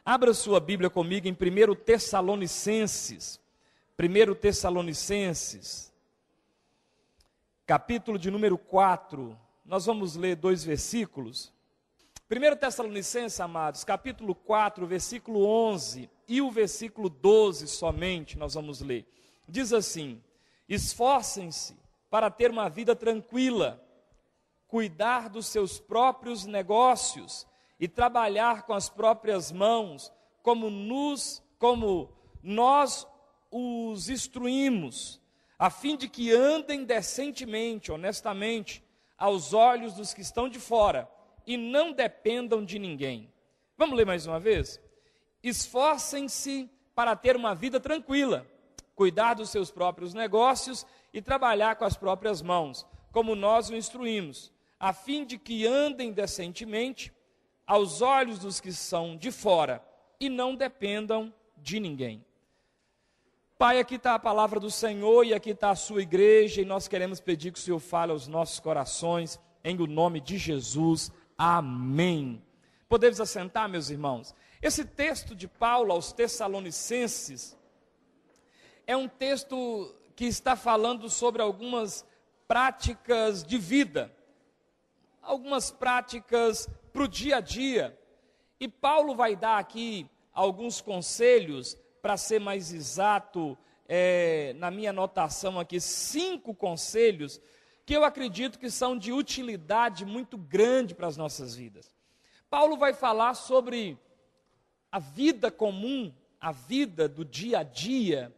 Abra sua Bíblia comigo em 1 Tessalonicenses. 1 Tessalonicenses, capítulo de número 4. Nós vamos ler 2 versículos. 1 Tessalonicenses, amados, capítulo 4, versículo 11 e o versículo 12 somente, nós vamos ler. Diz assim: esforcem-se para ter uma vida tranquila, cuidar dos seus próprios negócios e trabalhar com as próprias mãos, como nós os instruímos, a fim de que andem decentemente, honestamente, aos olhos dos que estão de fora, e não dependam de ninguém. Vamos ler mais uma vez? Esforcem-se para ter uma vida tranquila, cuidar dos seus próprios negócios e trabalhar com as próprias mãos, como nós o instruímos, a fim de que andem decentemente aos olhos dos que são de fora e não dependam de ninguém. Pai, aqui está a palavra do Senhor e aqui está a sua igreja e nós queremos pedir que o Senhor fale aos nossos corações, em o nome de Jesus. Amém. Podemos assentar, meus irmãos? Esse texto de Paulo aos Tessalonicenses é um texto que está falando sobre algumas práticas de vida, algumas práticas para o dia a dia. E Paulo vai dar aqui alguns conselhos, para ser mais exato, na minha anotação aqui, 5 conselhos, que eu acredito que são de utilidade muito grande para as nossas vidas. Paulo vai falar sobre a vida comum, a vida do dia a dia,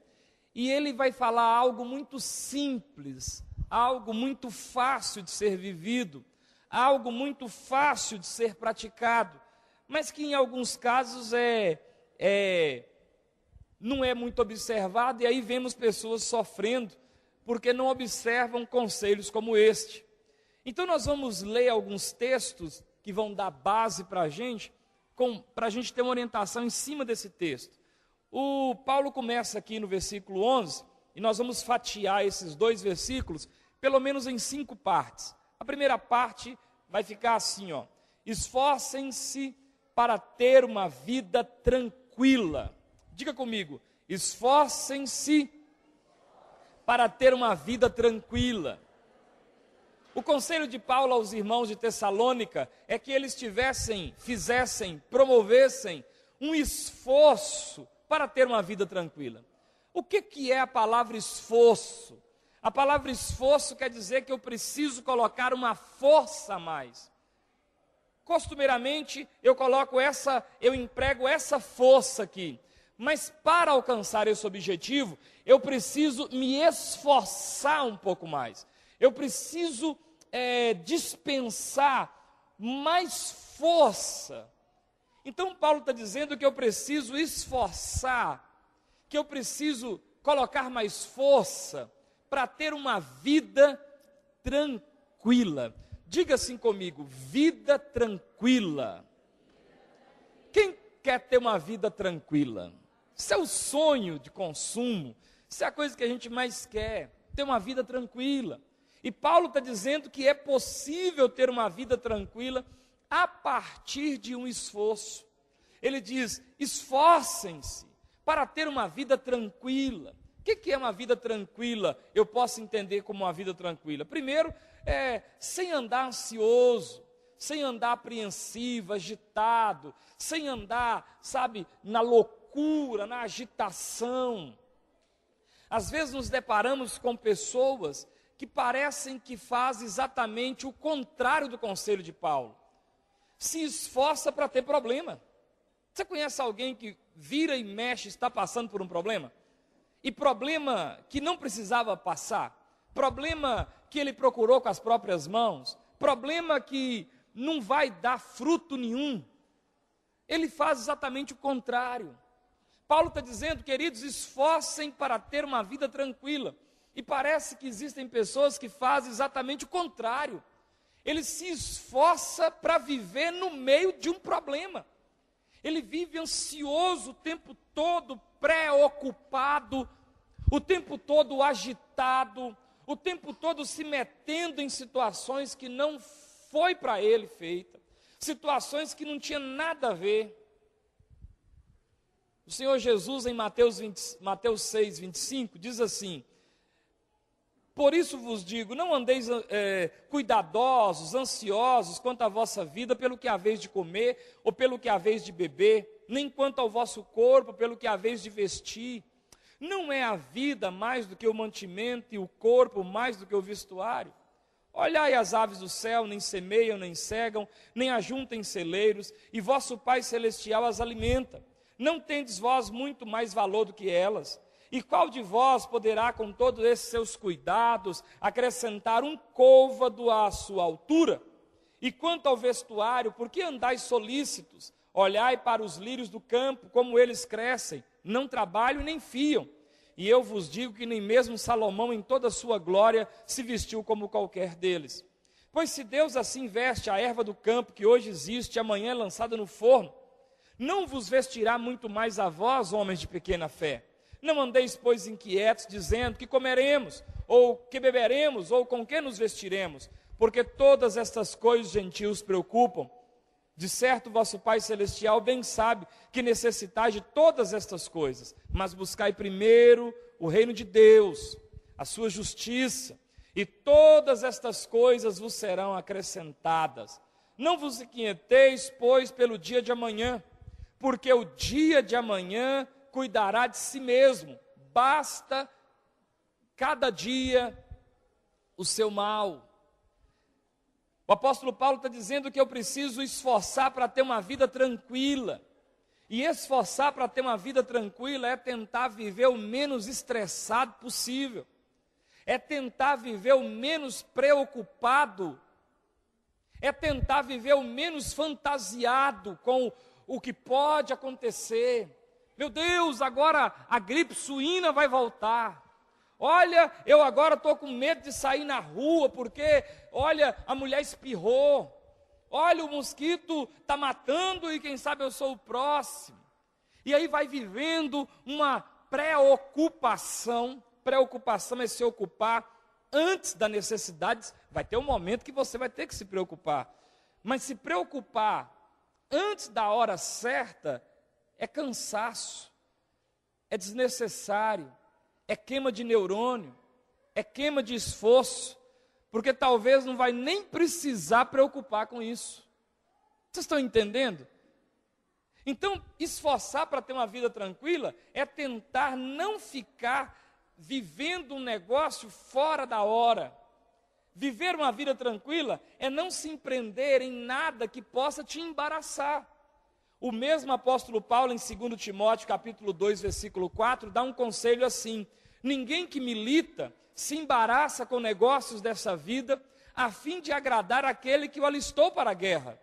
e ele vai falar algo muito simples, algo muito fácil de ser vivido, algo muito fácil de ser praticado, mas que em alguns casos não é muito observado, e aí vemos pessoas sofrendo, porque não observam conselhos como este. Então nós vamos ler alguns textos que vão dar base para a gente ter uma orientação em cima desse texto. O Paulo começa aqui no versículo 11, e nós vamos fatiar esses 2 versículos, pelo menos em 5 partes. A primeira parte vai ficar assim, ó: esforcem-se para ter uma vida tranquila. Diga comigo: esforcem-se para ter uma vida tranquila. O conselho de Paulo aos irmãos de Tessalônica é que eles promovessem um esforço para ter uma vida tranquila. O que é a palavra esforço? A palavra esforço quer dizer que eu preciso colocar uma força a mais. Costumeiramente, eu emprego essa força aqui. Mas para alcançar esse objetivo, eu preciso me esforçar um pouco mais. Eu preciso dispensar mais força. Então Paulo está dizendo que eu preciso esforçar, que eu preciso colocar mais força para ter uma vida tranquila. Diga assim comigo: vida tranquila. Quem quer ter uma vida tranquila? Isso é o sonho de consumo, isso é a coisa que a gente mais quer, ter uma vida tranquila. E Paulo está dizendo que é possível ter uma vida tranquila a partir de um esforço. Ele diz: esforcem-se para ter uma vida tranquila. O que é uma vida tranquila? Eu posso entender como uma vida tranquila. Primeiro, sem andar ansioso, sem andar apreensivo, agitado, sem andar, na loucura, na agitação. Às vezes nos deparamos com pessoas que parecem que fazem exatamente o contrário do conselho de Paulo. Se esforça para ter problema. Você conhece alguém que vira e mexe, está passando por um problema? E problema que não precisava passar, problema que ele procurou com as próprias mãos, problema que não vai dar fruto nenhum. Ele faz exatamente o contrário. Paulo está dizendo: queridos, esforcem para ter uma vida tranquila. E parece que existem pessoas que fazem exatamente o contrário. Ele se esforça para viver no meio de um problema. Ele vive ansioso o tempo todo, preocupado, o tempo todo agitado, o tempo todo se metendo em situações que não foi para ele feita, situações que não tinha nada a ver. O Senhor Jesus, em Mateus 6, 25, diz assim: por isso vos digo, não andeis cuidadosos, ansiosos quanto à vossa vida, pelo que haveis de comer, ou pelo que haveis de beber, nem quanto ao vosso corpo, pelo que haveis de vestir. Não é a vida mais do que o mantimento, e o corpo mais do que o vestuário? Olhai as aves do céu, nem semeiam, nem cegam, nem ajuntam em celeiros, e vosso Pai Celestial as alimenta. Não tendes vós muito mais valor do que elas? E qual de vós poderá, com todos esses seus cuidados, acrescentar um côvado à sua altura? E quanto ao vestuário, por que andais solícitos? Olhai para os lírios do campo, como eles crescem, não trabalham nem fiam. E eu vos digo que nem mesmo Salomão, em toda a sua glória, se vestiu como qualquer deles. Pois se Deus assim veste a erva do campo, que hoje existe e amanhã é lançada no forno, não vos vestirá muito mais a vós, homens de pequena fé? Não andeis, pois, inquietos, dizendo que comeremos, ou que beberemos, ou com que nos vestiremos, porque todas estas coisas os gentios preocupam. De certo, vosso Pai Celestial bem sabe que necessitais de todas estas coisas, mas buscai primeiro o reino de Deus, a sua justiça, e todas estas coisas vos serão acrescentadas. Não vos inquieteis, pois, pelo dia de amanhã, porque o dia de amanhã cuidará de si mesmo. Basta cada dia o seu mal. O apóstolo Paulo está dizendo que eu preciso esforçar para ter uma vida tranquila. E esforçar para ter uma vida tranquila é tentar viver o menos estressado possível. É tentar viver o menos preocupado. É tentar viver o menos fantasiado com o que pode acontecer. Meu Deus, agora a gripe suína vai voltar. Olha, eu agora estou com medo de sair na rua, porque, olha, a mulher espirrou. Olha, o mosquito está matando e quem sabe eu sou o próximo. E aí vai vivendo uma preocupação. Preocupação é se ocupar antes da necessidade. Vai ter um momento que você vai ter que se preocupar. Mas se preocupar antes da hora certa é cansaço, é desnecessário. É queima de neurônio, é queima de esforço, porque talvez não vai nem precisar preocupar com isso. Vocês estão entendendo? Então, esforçar para ter uma vida tranquila é tentar não ficar vivendo um negócio fora da hora. Viver uma vida tranquila é não se empreender em nada que possa te embaraçar. O mesmo apóstolo Paulo, em 2 Timóteo, capítulo 2, versículo 4, dá um conselho assim: ninguém que milita se embaraça com negócios dessa vida, a fim de agradar aquele que o alistou para a guerra.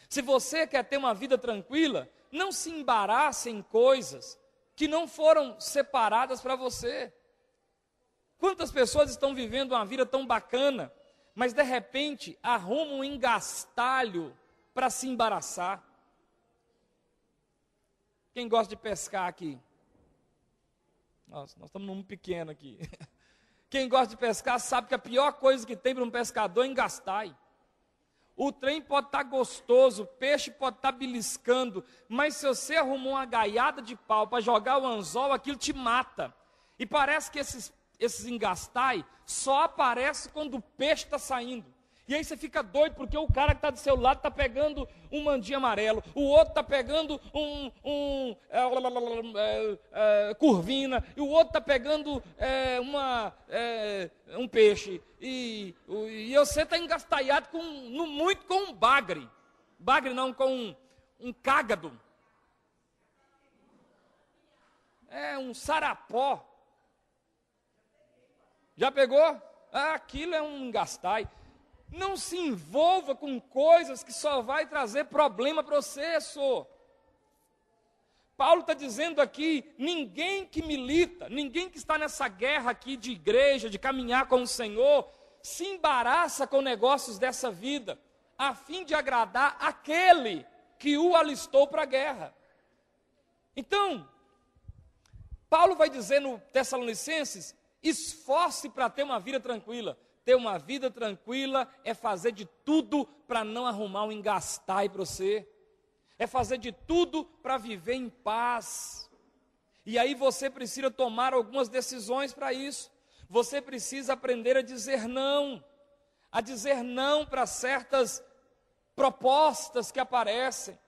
Se você quer ter uma vida tranquila, não se embarace em coisas que não foram separadas para você. Quantas pessoas estão vivendo uma vida tão bacana, mas de repente arrumam um engastalho para se embaraçar? Quem gosta de pescar aqui? Nós estamos num pequeno aqui. Quem gosta de pescar sabe que a pior coisa que tem para um pescador é engastar. O trem pode estar gostoso, o peixe pode estar beliscando, mas se você arrumou uma gaiada de pau para jogar o anzol, aquilo te mata. E parece que esses engastai só aparecem quando o peixe está saindo. E aí você fica doido, porque o cara que está do seu lado está pegando um mandinho amarelo, o outro está pegando curvina, e o outro está pegando um peixe. E você está engastalhado muito com um bagre. Bagre não, com um cágado. Um sarapó. Já pegou? Aquilo é um engastai. Não se envolva com coisas que só vai trazer problema para você, Paulo está dizendo aqui, ninguém que milita, ninguém que está nessa guerra aqui de igreja, de caminhar com o Senhor, se embaraça com negócios dessa vida, a fim de agradar aquele que o alistou para a guerra. Então, Paulo vai dizer no Tessalonicenses, esforce para ter uma vida tranquila. Ter uma vida tranquila é fazer de tudo para não arrumar um engastai para você. é fazer de tudo para viver em paz. E aí você precisa tomar algumas decisões para isso. Você precisa aprender a dizer não para certas propostas que aparecem,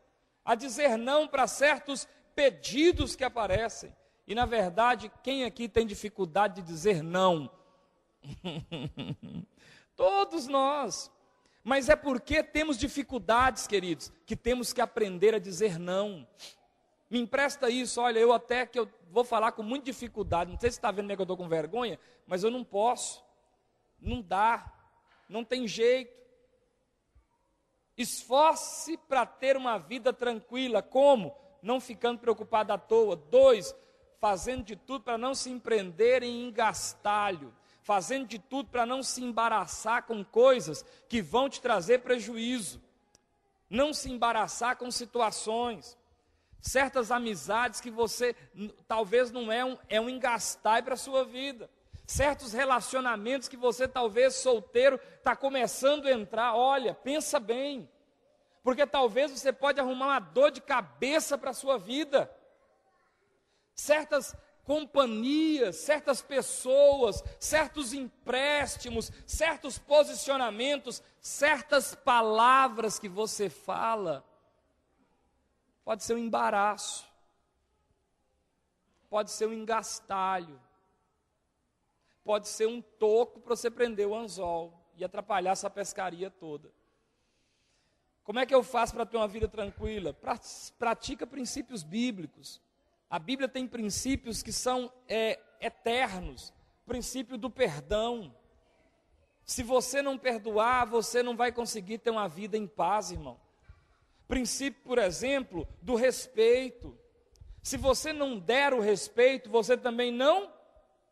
a dizer não para certos pedidos que aparecem. E na verdade, quem aqui tem dificuldade de dizer não? Todos nós. Mas é porque temos dificuldades, queridos, que temos que aprender a dizer não. Me empresta isso, olha, eu vou falar com muita dificuldade, não sei se está vendo que eu estou com vergonha, mas eu não posso, não dá, não tem jeito. Esforce-se para ter uma vida tranquila, como? Não ficando preocupado à toa. 2, fazendo de tudo para não se empreender em engastalho, fazendo de tudo para não se embaraçar com coisas que vão te trazer prejuízo, não se embaraçar com situações, certas amizades que você talvez não é um engastai para a sua vida, certos relacionamentos que você talvez solteiro está começando a entrar, olha, pensa bem, porque talvez você pode arrumar uma dor de cabeça para a sua vida, certas companhias, certas pessoas, certos empréstimos, certos posicionamentos, certas palavras que você fala, pode ser um embaraço, pode ser um engastalho, pode ser um toco para você prender o anzol e atrapalhar essa pescaria toda. Como é que eu faço para ter uma vida tranquila? Pratica princípios bíblicos. A Bíblia tem princípios que são eternos. O princípio do perdão. Se você não perdoar, você não vai conseguir ter uma vida em paz, irmão. Princípio, por exemplo, do respeito. Se você não der o respeito, você também não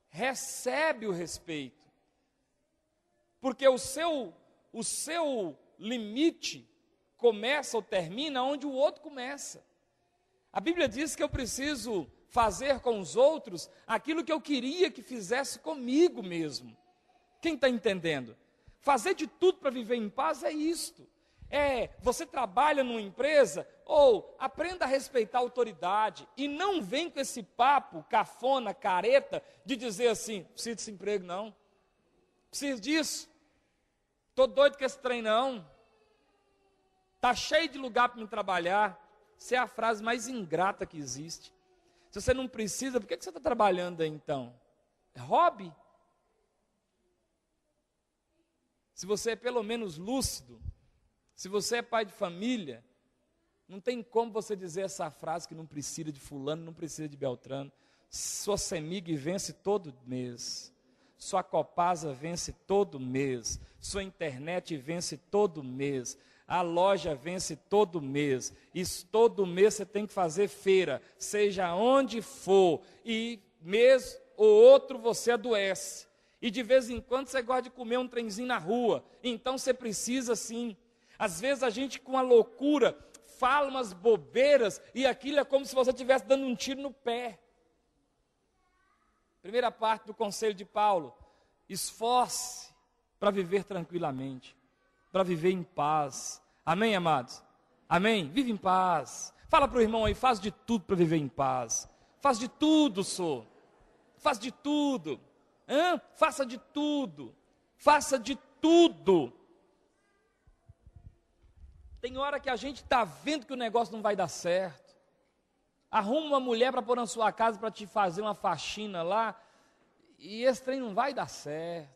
recebe o respeito. Porque o seu limite começa ou termina onde o outro começa. A Bíblia diz que eu preciso fazer com os outros aquilo que eu queria que fizesse comigo mesmo. Quem está entendendo? Fazer de tudo para viver em paz é isto. Você trabalha numa empresa, ou aprenda a respeitar a autoridade, e não vem com esse papo cafona, careta, de dizer assim, preciso desse emprego não, preciso disso, estou doido com esse trem não, está cheio de lugar para me trabalhar. Essa é a frase mais ingrata que existe. Se você não precisa, por que você está trabalhando aí então? É hobby? Se você é pelo menos lúcido, se você é pai de família, não tem como você dizer essa frase que não precisa de fulano, não precisa de Beltrano. Sua Semig vence todo mês. Sua Copasa vence todo mês. Sua internet vence todo mês. A loja vence todo mês. Isso todo mês você tem que fazer feira, seja onde for. E mês ou outro você adoece. E de vez em quando você gosta de comer um trenzinho na rua. Então você precisa sim. Às vezes a gente com a loucura fala umas bobeiras e aquilo é como se você estivesse dando um tiro no pé. Primeira parte do conselho de Paulo: esforce para viver tranquilamente, para viver em paz. Amém, amados? Amém? Vive em paz. Fala para o irmão aí, faz de tudo para viver em paz. Faz de tudo, sou. Faz de tudo. Faça de tudo. Faça de tudo. Tem hora que a gente está vendo que o negócio não vai dar certo. Arruma uma mulher para pôr na sua casa para te fazer uma faxina lá, e esse trem não vai dar certo.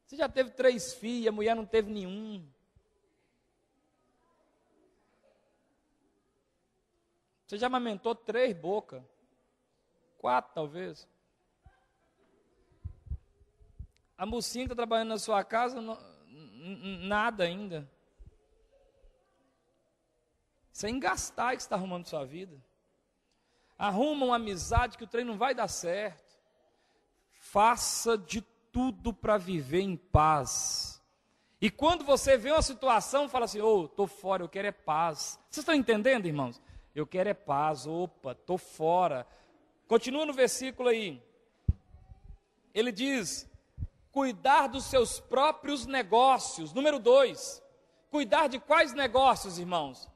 Você já teve 3 filhos, a mulher não teve nenhum. Você já amamentou 3 bocas, 4 talvez. A mocinha que está trabalhando na sua casa, nada ainda. Isso é engastar que você está arrumando sua vida. Arruma uma amizade que o trem não vai dar certo. Faça de tudo para viver em paz. E quando você vê uma situação, fala assim, estou fora, eu quero é paz. Vocês estão entendendo, irmãos? Eu quero é paz, estou fora. Continua no versículo aí. Ele diz, cuidar dos seus próprios negócios. Número 2, cuidar de quais negócios, irmãos?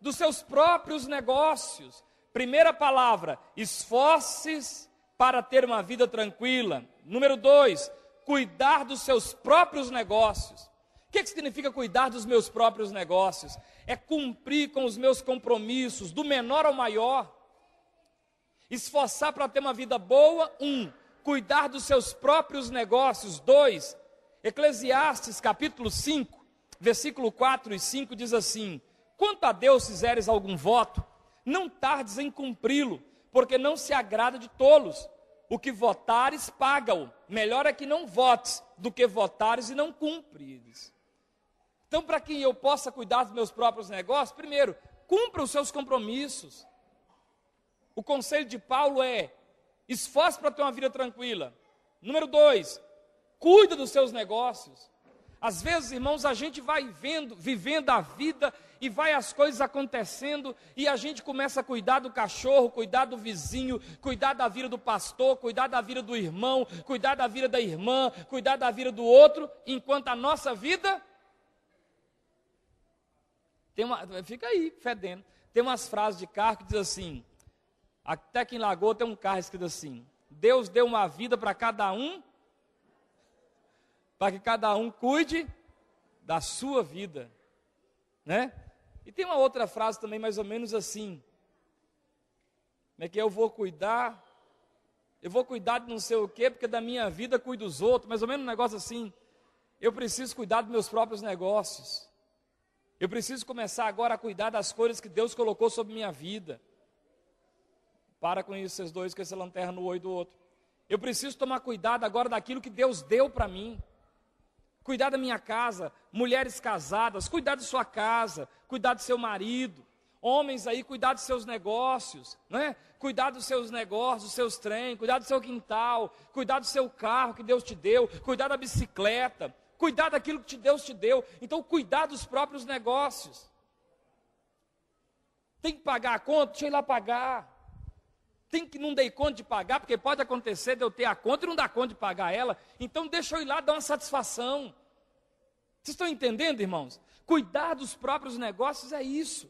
dos seus próprios negócios. Primeira palavra, esforce-se para ter uma vida tranquila. Número 2, cuidar dos seus próprios negócios. O que significa cuidar dos meus próprios negócios? É cumprir com os meus compromissos, do menor ao maior. Esforçar para ter uma vida boa. 1, cuidar dos seus próprios negócios. 2, Eclesiastes capítulo 5, versículo 4 e 5 diz assim: quanto a Deus fizeres algum voto, não tardes em cumpri-lo, porque não se agrada de tolos. O que votares, paga-o. Melhor é que não votes, do que votares e não cumpres. Então, para que eu possa cuidar dos meus próprios negócios, primeiro, cumpra os seus compromissos. O conselho de Paulo é: esforce para ter uma vida tranquila. Número 2, cuida dos seus negócios. Às vezes, irmãos, a gente vai vivendo a vida e vai as coisas acontecendo e a gente começa a cuidar do cachorro, cuidar do vizinho, cuidar da vida do pastor, cuidar da vida do irmão, cuidar da vida da irmã, cuidar da vida do outro, enquanto a nossa vida fica aí, fedendo. Tem umas frases de carro que diz assim, até que em Lagoa tem um carro escrito assim: Deus deu uma vida para cada um, para que cada um cuide da sua vida, né? E tem uma outra frase também mais ou menos assim, é que eu vou cuidar de não sei o quê, porque da minha vida cuido dos outros, mais ou menos um negócio assim. Eu preciso cuidar dos meus próprios negócios, eu preciso começar agora a cuidar das coisas que Deus colocou sobre minha vida. Para com isso, vocês dois, com essa lanterna no olho do outro. Eu preciso tomar cuidado agora daquilo que Deus deu para mim. Cuidar da minha casa, mulheres casadas, cuidar de sua casa, cuidar do seu marido. Homens aí, cuidar dos seus negócios, né? Cuidar dos seus negócios, dos seus trens, cuidar do seu quintal, cuidar do seu carro que Deus te deu, cuidar da bicicleta, cuidar daquilo que Deus te deu. Então, cuidar dos próprios negócios. Tem que pagar a conta? Deixa eu ir lá pagar. Tem que não dei conta de pagar, porque pode acontecer de eu ter a conta e não dar conta de pagar ela. Então deixa eu ir lá dar uma satisfação. Vocês estão entendendo, irmãos? Cuidar dos próprios negócios é isso.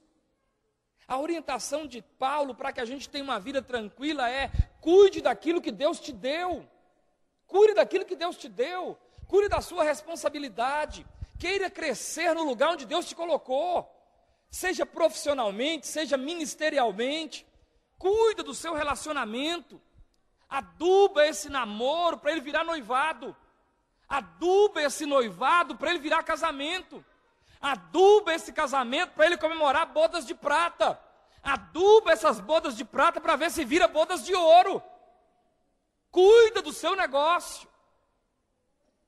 A orientação de Paulo para que a gente tenha uma vida tranquila é: cuide daquilo que Deus te deu. Cuide daquilo que Deus te deu. Cuide da sua responsabilidade. Queira crescer no lugar onde Deus te colocou. Seja profissionalmente, seja ministerialmente. Cuida do seu relacionamento, aduba esse namoro para ele virar noivado, aduba esse noivado para ele virar casamento, aduba esse casamento para ele comemorar bodas de prata, aduba essas bodas de prata para ver se vira bodas de ouro. Cuida do seu negócio,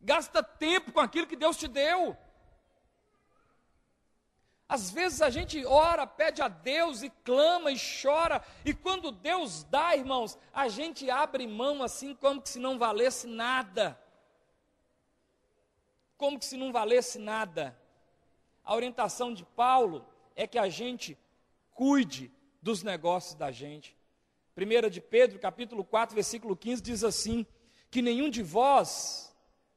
gasta tempo com aquilo que Deus te deu. Às vezes a gente ora, pede a Deus e clama e chora, e quando Deus dá, irmãos, a gente abre mão assim como que se não valesse nada. Como que se não valesse nada. A orientação de Paulo é que a gente cuide dos negócios da gente. 1 de Pedro, capítulo 4, versículo 15, diz assim: que nenhum de vós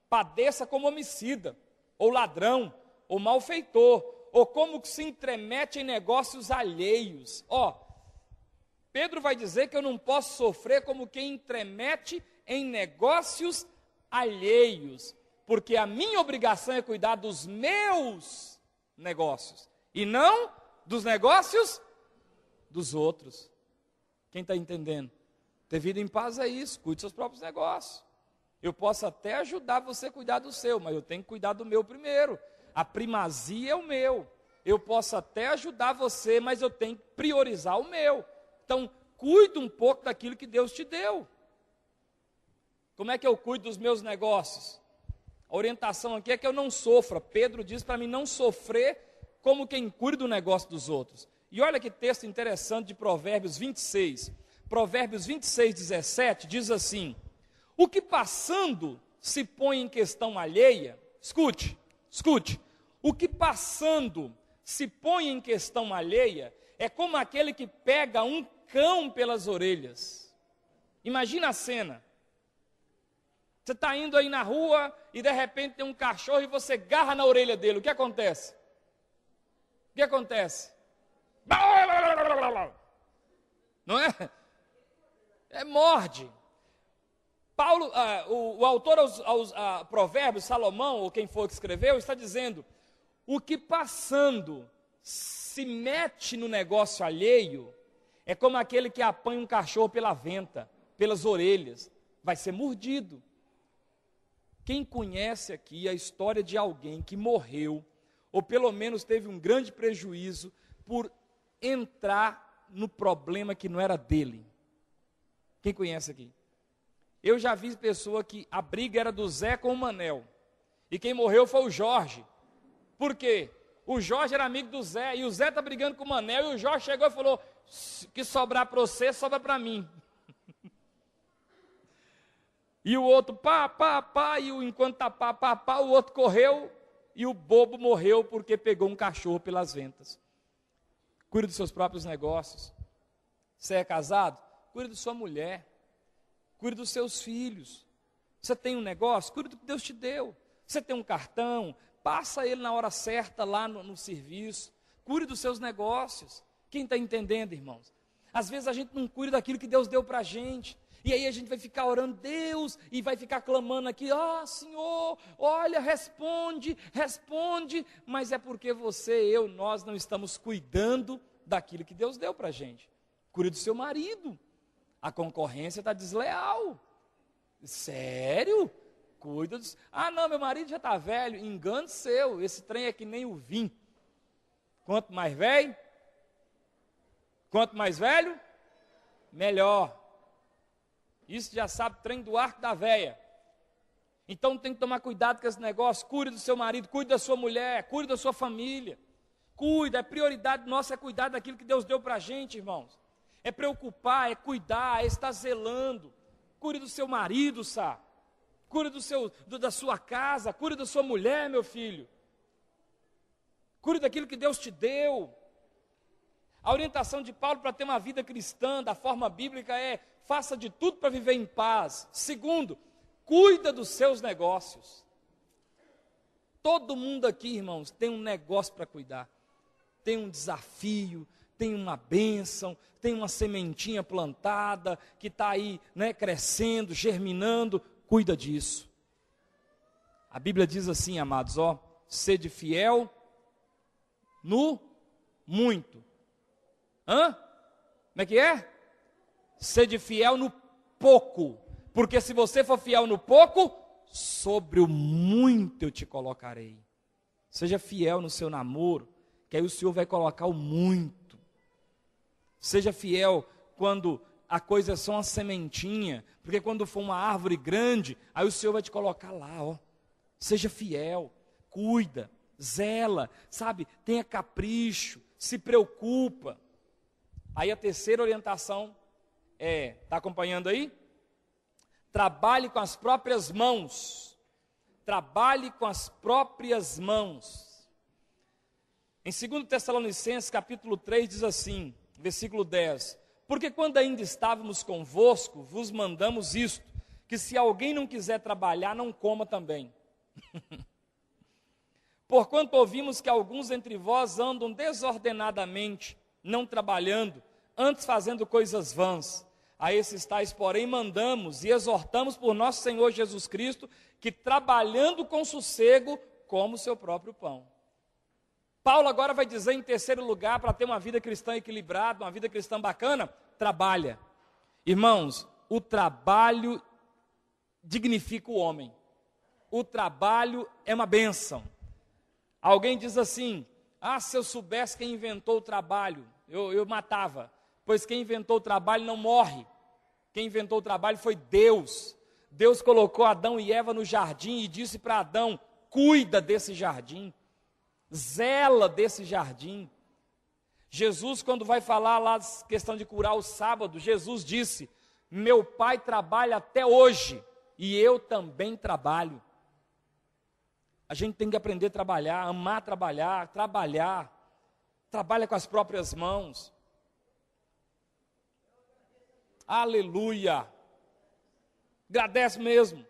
padeça como homicida, ou ladrão, ou malfeitor, ou como que se intromete em negócios alheios. Pedro vai dizer que eu não posso sofrer como quem intromete em negócios alheios, porque a minha obrigação é cuidar dos meus negócios, e não dos negócios dos outros. Quem está entendendo? Ter vida em paz é isso, cuide dos seus próprios negócios. Eu posso até ajudar você a cuidar do seu, mas eu tenho que cuidar do meu primeiro. A primazia é o meu. Eu posso até ajudar você, mas eu tenho que priorizar o meu. Então, cuide um pouco daquilo que Deus te deu. Como é que eu cuido dos meus negócios? A orientação aqui é que eu não sofra. Pedro diz para mim não sofrer como quem cuida do negócio dos outros. E olha que texto interessante de Provérbios 26. Provérbios 26, 17 diz assim: o que passando se põe em questão alheia, escute, o que passando se põe em questão alheia é como aquele que pega um cão pelas orelhas. Imagina a cena. Você está indo aí na rua e de repente tem um cachorro e você garra na orelha dele. O que acontece? Não é? Morde. Paulo, o autor aos Provérbios, Salomão, ou quem for que escreveu, está dizendo: o que passando se mete no negócio alheio é como aquele que apanha um cachorro pela venta, pelas orelhas, vai ser mordido. Quem conhece aqui a história de alguém que morreu, ou pelo menos teve um grande prejuízo por entrar no problema que não era dele? Quem conhece aqui? Eu já vi pessoa que a briga era do Zé com o Manel, e quem morreu foi o Jorge. Por quê? O Jorge era amigo do Zé, e o Zé está brigando com o Manel, e o Jorge chegou e falou: que sobrar para você, sobra para mim. E o outro, e enquanto tá pá, o outro correu, e o bobo morreu porque pegou um cachorro pelas ventas. Cuide dos seus próprios negócios. Você é casado? Cuide da sua mulher. Cuide dos seus filhos. Você tem um negócio? Cuide do que Deus te deu. Você tem um cartão? Passa ele na hora certa lá no serviço. Cuide dos seus negócios. Quem está entendendo, irmãos? Às vezes a gente não cuida daquilo que Deus deu para a gente. E aí a gente vai ficar orando, Deus, e vai ficar clamando aqui: Senhor, olha, responde, mas é porque nós não estamos cuidando daquilo que Deus deu para a gente. Cuide do seu marido, a concorrência está desleal. Sério? Cuida dos... não, meu marido já está velho. Engano seu, esse trem é que nem o vinho. Quanto mais velho, melhor. Isso já sabe, trem do arco da véia. Então tem que tomar cuidado com esse negócio. Cuide do seu marido, cuide da sua mulher, cuide da sua família. Cuida, prioridade nossa é cuidar daquilo que Deus deu para a gente, irmãos. É preocupar, é cuidar, é estar zelando. Cuide do seu marido, cuide da sua casa, cuide da sua mulher, meu filho. Cuide daquilo que Deus te deu. A orientação de Paulo para ter uma vida cristã, da forma bíblica, é: faça de tudo para viver em paz. Segundo, cuida dos seus negócios. Todo mundo aqui, irmãos, tem um negócio para cuidar. Tem um desafio, tem uma bênção, tem uma sementinha plantada, que está aí, crescendo, germinando. Cuida disso. A Bíblia diz assim, amados, sede fiel no muito. Como é que é? Sede fiel no pouco, porque se você for fiel no pouco, sobre o muito eu te colocarei. Seja fiel no seu namoro, que aí o Senhor vai colocar o muito. Seja fiel quando a coisa é só uma sementinha, porque quando for uma árvore grande, aí o Senhor vai te colocar lá, Seja fiel, cuida, zela, tenha capricho, se preocupa. Aí a terceira orientação está acompanhando aí? Trabalhe com as próprias mãos. Trabalhe com as próprias mãos. Em 2 Tessalonicenses, capítulo 3, diz assim, versículo 10: porque quando ainda estávamos convosco, vos mandamos isto, que se alguém não quiser trabalhar, não coma também. Porquanto ouvimos que alguns entre vós andam desordenadamente, não trabalhando, antes fazendo coisas vãs. A esses tais, porém, mandamos e exortamos por nosso Senhor Jesus Cristo, que trabalhando com sossego, coma o seu próprio pão. Paulo agora vai dizer em terceiro lugar, para ter uma vida cristã equilibrada, uma vida cristã bacana: trabalha. Irmãos, o trabalho dignifica o homem. O trabalho é uma bênção. Alguém diz assim: se eu soubesse quem inventou o trabalho, eu matava. Pois quem inventou o trabalho não morre. Quem inventou o trabalho foi Deus. Deus colocou Adão e Eva no jardim e disse para Adão: cuida desse jardim, zela desse jardim. Jesus, quando vai falar lá questão de curar o sábado, Jesus disse: meu pai trabalha até hoje e eu também trabalho. A gente tem que aprender a trabalhar, amar trabalhar, trabalha com as próprias mãos. Aleluia. Agradece mesmo.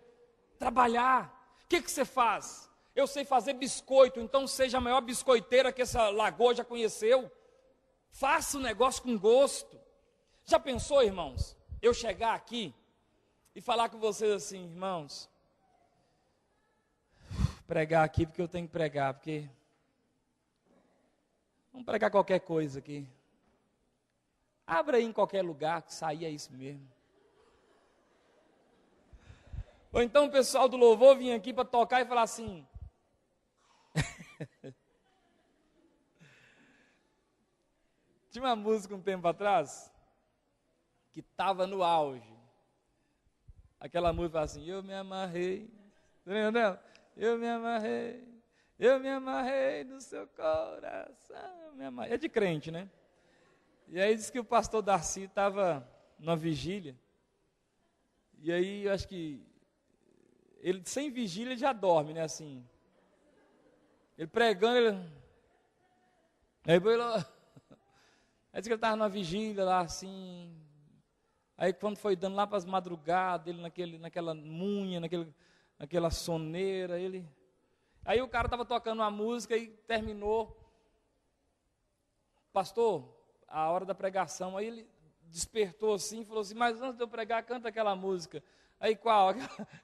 Trabalhar. O que você faz? Eu sei fazer biscoito, então seja a maior biscoiteira que essa lagoa já conheceu. Faça o negócio com gosto. Já pensou, irmãos, eu chegar aqui e falar com vocês assim, irmãos, pregar aqui porque eu tenho que pregar, porque vamos pregar qualquer coisa aqui. Abra aí em qualquer lugar, que sair é isso mesmo. Ou então o pessoal do louvor vinha aqui para tocar e falar assim, tinha uma música um tempo atrás, que estava no auge. Aquela música assim, eu me amarrei, tá entendendo? Eu me amarrei no seu coração, me amarrei. É de crente, né? E aí diz que o pastor Darcy estava numa vigília, e aí eu acho que, ele sem vigília ele já dorme, né, assim. Ele pregando, aí diz que ele estava numa vigília lá, assim. Aí quando foi dando lá para as madrugadas, ele naquela munha, naquela soneira, aí o cara estava tocando uma música e terminou. Pastor, a hora da pregação, aí ele despertou assim e falou assim, mas antes de eu pregar, canta aquela música. Aí qual?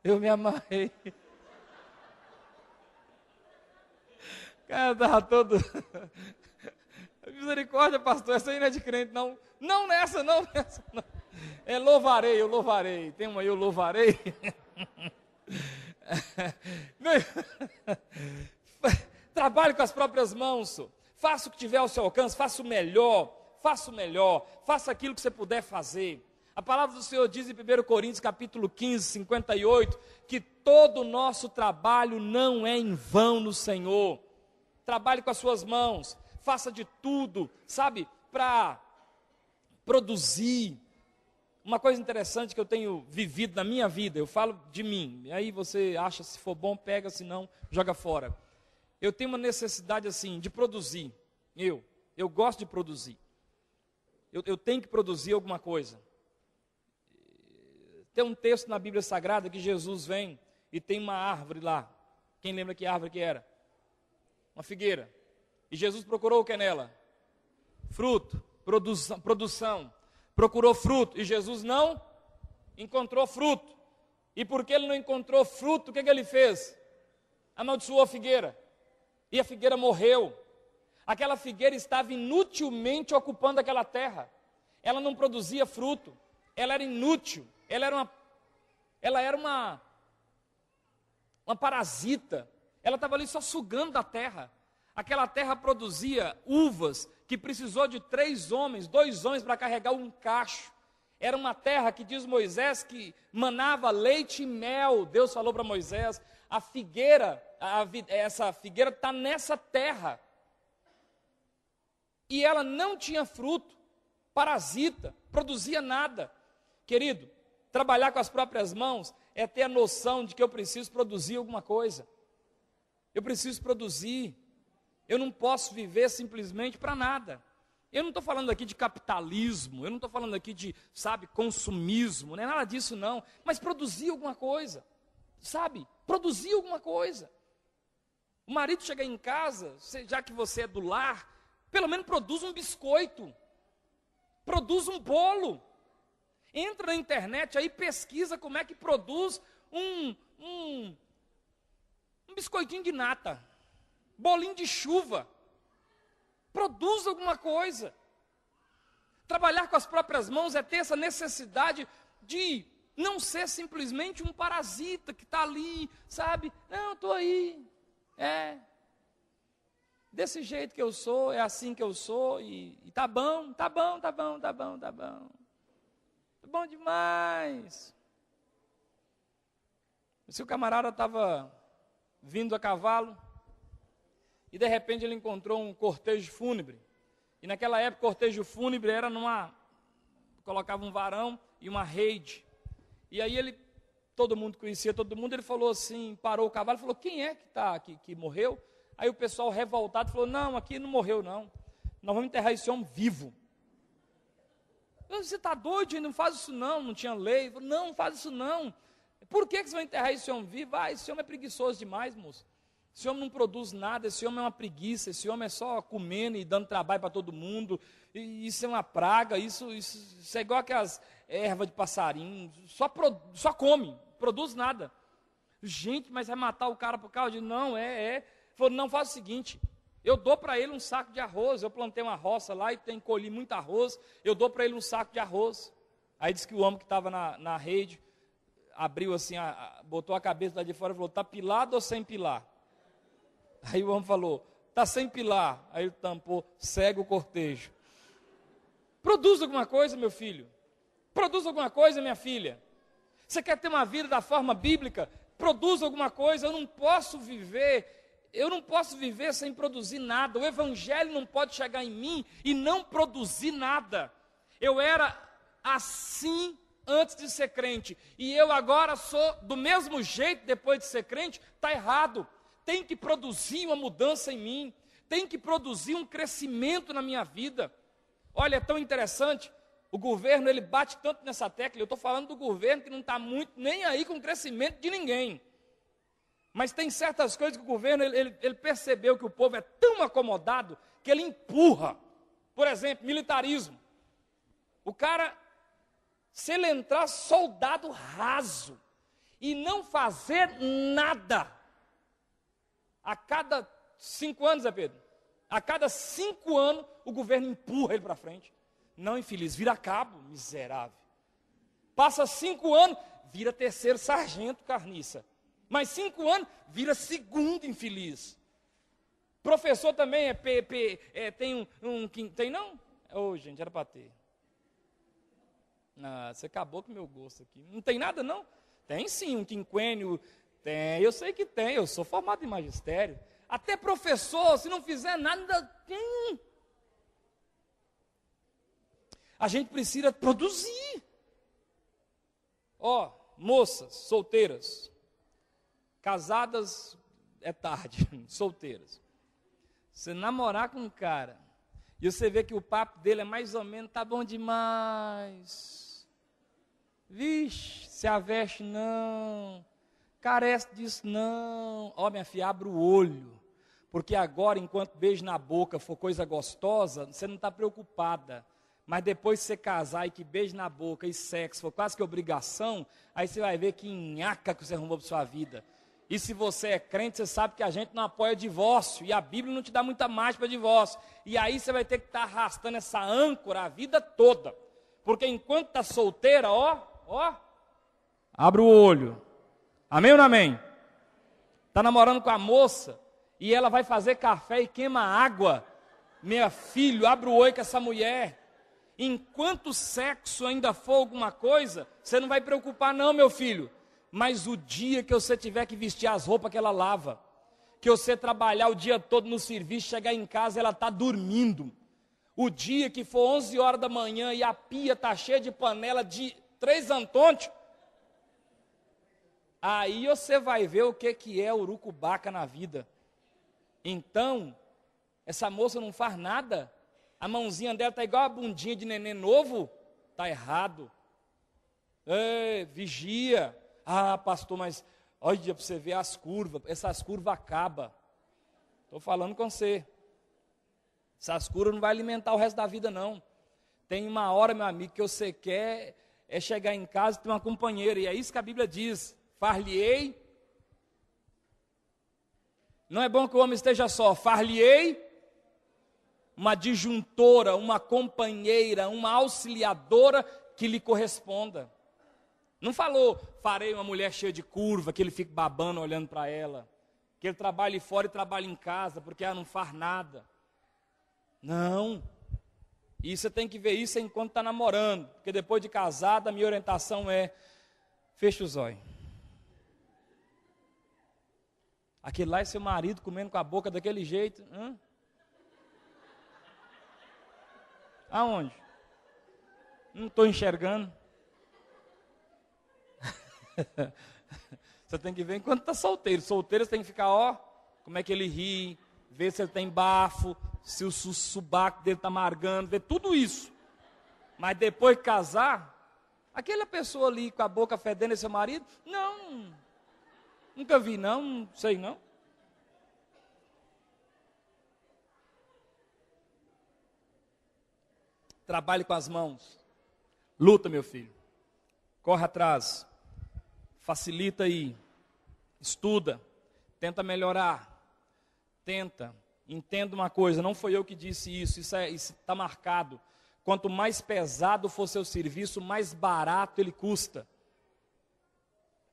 Eu me amarrei. O cara estava todo... Misericórdia, pastor, essa aí não é de crente, não. Não nessa, não. É louvarei, eu louvarei. Tem uma aí, eu louvarei. Trabalhe com as próprias mãos. Faça o que tiver ao seu alcance, faça o melhor. Faça aquilo que você puder fazer. A palavra do Senhor diz em 1 Coríntios capítulo 15, 58, que todo o nosso trabalho não é em vão no Senhor. Trabalhe com as suas mãos, faça de tudo, sabe, para produzir. Uma coisa interessante que eu tenho vivido na minha vida, eu falo de mim, aí você acha, se for bom, pega, se não, joga fora. Eu tenho uma necessidade assim, de produzir, eu gosto de produzir, eu tenho que produzir alguma coisa. Tem um texto na Bíblia Sagrada que Jesus vem e tem uma árvore lá. Quem lembra que árvore que era? Uma figueira. E Jesus procurou o que nela? Fruto, produção. Procurou fruto e Jesus não encontrou fruto. E porque ele não encontrou fruto, o que ele fez? Amaldiçoou a figueira. E a figueira morreu. Aquela figueira estava inutilmente ocupando aquela terra. Ela não produzia fruto. Ela era inútil. Ela era uma parasita. Ela estava ali só sugando da terra. Aquela terra produzia uvas que precisou de 2 homens para carregar um cacho. Era uma terra que diz Moisés que manava leite e mel. Deus falou para Moisés, essa figueira está nessa terra. E ela não tinha fruto, parasita, produzia nada. Querido, trabalhar com as próprias mãos é ter a noção de que eu preciso produzir alguma coisa. Eu preciso produzir. Eu não posso viver simplesmente para nada. Eu não estou falando aqui de capitalismo, eu não estou falando aqui de, consumismo, não é nada disso não. Mas produzir alguma coisa, produzir alguma coisa. O marido chega em casa, já que você é do lar, pelo menos produz um biscoito, produz um bolo. Entra na internet aí, pesquisa como é que produz um biscoitinho de nata, bolinho de chuva. Produz alguma coisa. Trabalhar com as próprias mãos é ter essa necessidade de não ser simplesmente um parasita que está ali, não, estou aí, desse jeito que eu sou, é assim que eu sou, e tá bom, tá bom demais. Se o camarada estava vindo a cavalo, e de repente ele encontrou um cortejo fúnebre, e naquela época o cortejo fúnebre era colocava um varão e uma rede, e aí todo mundo conhecia todo mundo, ele falou assim, parou o cavalo, falou, quem é que está aqui, que morreu? Aí o pessoal revoltado falou, não, aqui não morreu não, nós vamos enterrar esse homem vivo. Você está doido, não faz isso não tinha lei. Falei, não faz isso não. Por que vocês vão enterrar esse homem vivo? Esse homem é preguiçoso demais, moço. Esse homem não produz nada, esse homem é uma preguiça, esse homem é só comendo e dando trabalho para todo mundo, e isso é uma praga, isso é igual aquelas ervas de passarinho, só come, produz nada. Gente, mas vai matar o cara por causa de... Não, Falou, não, faz o seguinte, eu dou para ele um saco de arroz, eu plantei uma roça lá e colhi muito arroz, eu dou para ele um saco de arroz. Aí disse que o homem que estava na rede, abriu assim, botou a cabeça lá de fora e falou, está pilado ou sem pilar? Aí o homem falou, está sem pilar. Aí ele tampou, segue o cortejo. Produz alguma coisa, meu filho. Produz alguma coisa, minha filha. Você quer ter uma vida da forma bíblica? Produz alguma coisa. Eu não posso viver sem produzir nada. O evangelho não pode chegar em mim e não produzir nada. Eu era assim antes de ser crente, e eu agora sou do mesmo jeito depois de ser crente. Está errado. Tem que produzir uma mudança em mim, tem que produzir um crescimento na minha vida. Olha, é tão interessante, o governo ele bate tanto nessa tecla, eu estou falando do governo que não está muito nem aí com o crescimento de ninguém. Mas tem certas coisas que o governo ele percebeu que o povo é tão acomodado que ele empurra. Por exemplo, militarismo. O cara, se ele entrar soldado raso e não fazer nada, a cada 5 anos, Pedro? A cada 5 anos, o governo empurra ele para frente. Não, infeliz, vira cabo, miserável. Passa 5 anos, vira 3º sargento, carniça. Mais 5 anos, vira 2º infeliz. Professor também tem tem não? Ô, gente, era para ter. Você acabou com o meu gosto aqui. Não tem nada, não? Tem sim, um quinquênio. Tem, eu sei que tem, eu sou formado em magistério. Até professor, se não fizer nada, tem. A gente precisa produzir. Moças, solteiras, casadas é tarde, solteiras. Você namorar com um cara, e você vê que o papo dele é mais ou menos, tá bom demais. Vixe, se aveste não. Carece disso, não. Minha filha, abre o olho. Porque agora, enquanto beijo na boca for coisa gostosa, você não está preocupada. Mas depois que você casar e que beijo na boca e sexo for quase que obrigação, aí você vai ver que nhaca que você arrumou para sua vida. E se você é crente, você sabe que a gente não apoia divórcio. E a Bíblia não te dá muita margem para divórcio. E aí você vai ter que estar arrastando essa âncora a vida toda. Porque enquanto está solteira, abre o olho. Amém ou não amém? Está namorando com a moça e ela vai fazer café e queima água. Meu filho, abre o olho com essa mulher. Enquanto o sexo ainda for alguma coisa, você não vai preocupar não, meu filho. Mas o dia que você tiver que vestir as roupas que ela lava, que você trabalhar o dia todo no serviço, chegar em casa ela está dormindo. O dia que for 11 horas da manhã e a pia está cheia de panela de 3 Antônio, aí você vai ver o que é urucubaca na vida. Então, essa moça não faz nada, a mãozinha dela está igual a bundinha de neném novo, está errado. Vigia. Pastor, mas olha para você ver as curvas, essas curvas acabam. Estou falando com você. Essas curvas não vai alimentar o resto da vida não. Tem uma hora, meu amigo, que você quer é chegar em casa e ter uma companheira, e é isso que a Bíblia diz. Far-lhe-ei. Não é bom que o homem esteja só. Far-lhe-ei uma disjuntora, uma companheira, uma auxiliadora que lhe corresponda. Não falou, farei uma mulher cheia de curva, que ele fique babando olhando para ela. Que ele trabalhe fora e trabalhe em casa, porque ela não faz nada. Não. E você tem que ver isso enquanto está namorando. Porque depois de casada, a minha orientação é, fecha os olhos. Aquele lá é seu marido comendo com a boca daquele jeito. Aonde? Não estou enxergando. Você tem que ver enquanto está solteiro. Solteiro você tem que ficar, como é que ele ri, ver se ele tem bafo, se o subaco dele está amargando, ver tudo isso. Mas depois de casar, aquela pessoa ali com a boca fedendo é seu marido? Não, nunca vi não sei não. Trabalhe com as mãos. Luta, meu filho. Corre atrás. Facilita aí. Estuda. Tenta melhorar. Tenta. Entenda uma coisa, não foi eu que disse isso está marcado. Quanto mais pesado for seu serviço, mais barato ele custa.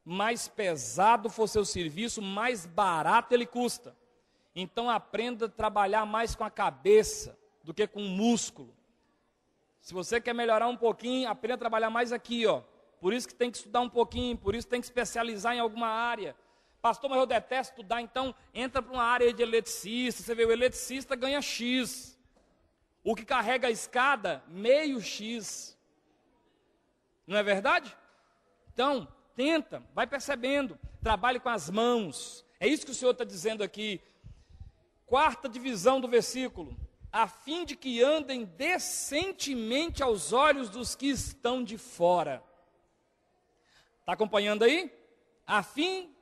Mais pesado for seu serviço, mais barato ele custa. Então aprenda a trabalhar mais com a cabeça do que com o músculo. Se você quer melhorar um pouquinho, aprenda a trabalhar mais aqui, ó. Por isso que tem que estudar um pouquinho, por isso tem que especializar em alguma área. Pastor, mas eu detesto estudar, então entra para uma área de eletricista. Você vê, o eletricista ganha X. O que carrega a escada, meio X. Não é verdade? Então, tenta, vai percebendo. Trabalhe com as mãos. É isso que o Senhor está dizendo aqui. Quarta divisão do versículo. A fim de que andem decentemente aos olhos dos que estão de fora. Está acompanhando aí? A fim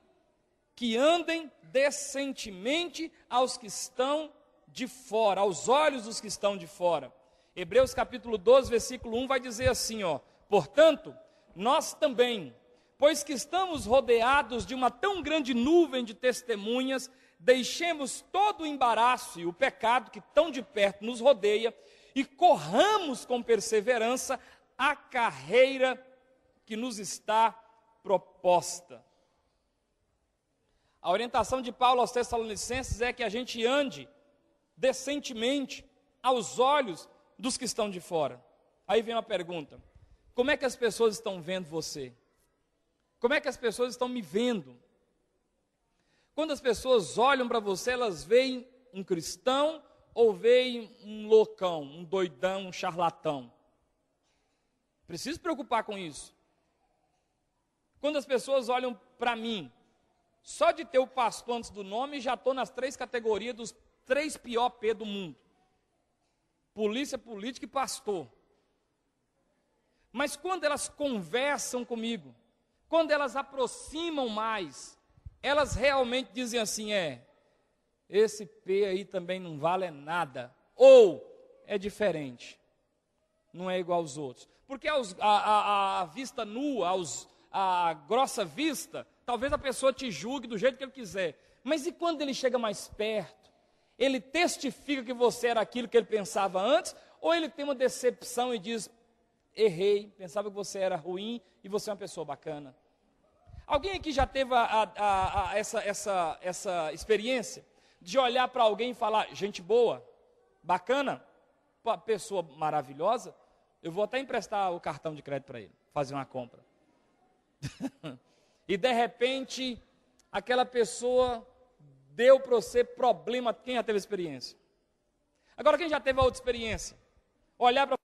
que andem decentemente aos que estão de fora, aos olhos dos que estão de fora. Hebreus capítulo 12, versículo 1 vai dizer assim, ó: portanto, nós também, pois que estamos rodeados de uma tão grande nuvem de testemunhas, deixemos todo o embaraço e o pecado que tão de perto nos rodeia e corramos com perseverança a carreira que nos está proposta. A orientação de Paulo aos Tessalonicenses é que a gente ande decentemente aos olhos dos que estão de fora. Aí vem uma pergunta: como é que as pessoas estão vendo você? Como é que as pessoas estão me vendo? Quando as pessoas olham para você, elas veem um cristão ou veem um loucão, um doidão, um charlatão? Preciso se preocupar com isso. Quando as pessoas olham para mim, só de ter o pastor antes do nome, já estou nas 3 categorias dos 3 pior P do mundo. Polícia, político e pastor. Mas quando elas conversam comigo, quando elas aproximam mais, elas realmente dizem assim, esse P aí também não vale nada. Ou é diferente, não é igual aos outros. Porque a vista nua, a grossa vista, talvez a pessoa te julgue do jeito que ele quiser. Mas e quando ele chega mais perto? Ele testifica que você era aquilo que ele pensava antes? Ou ele tem uma decepção e diz, errei, pensava que você era ruim e você é uma pessoa bacana? Alguém aqui já teve essa experiência de olhar para alguém e falar, gente boa, bacana, pessoa maravilhosa? Eu vou até emprestar o cartão de crédito para ele, fazer uma compra. E de repente, aquela pessoa deu para você problema. Quem já teve experiência? Agora, quem já teve a outra experiência? Olhar para